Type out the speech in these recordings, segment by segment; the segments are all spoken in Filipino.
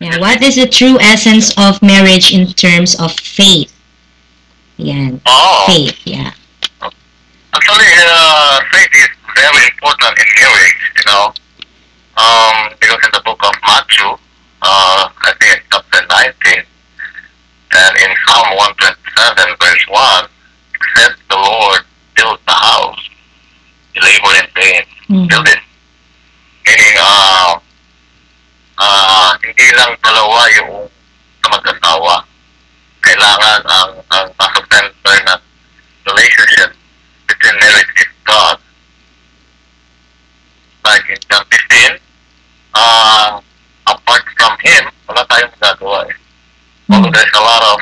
Yeah, what is the true essence of marriage in terms of faith? Yan. Oh, Faith, yeah. actually, faith is very important in marriage, you know. Because in the book of Matthew, I think it's chapter 19, and in Psalm 127, verse 1, except the Lord build the house, you labor in vain, build it. Meaning, hindi lang dalawa yung mag-asawa. Kailangan ang nasa center na relationship between marriage is God. Like in John 15, apart from Him, wala tayong magagawa eh. Although there's a lot of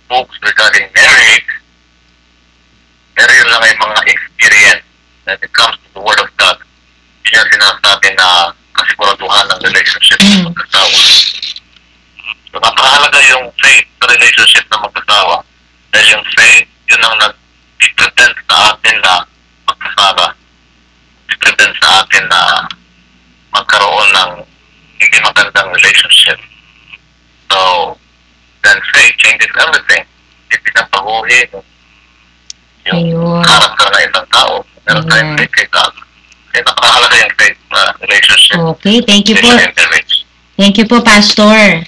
books regarding marriage, meron lang ay mga experience when it comes to the Word of God. Siya sinasabi na kasiguraduhan ng relationship ng mag-asawa. So, napakahalaga yung faith sa relationship ng mag-asawa. Dahil yung faith, yun ang nag-present sa atin na magkasama. Nag-present sa atin na magkaroon ng hindi magandang relationship. So, then faith changes everything. Hindi pinapaguhin yung character na isang tao. Meron tayong faith kay God. Kaya napakahalaga yung faith na relationship. Okay, thank you po. Thank you po, Pastor.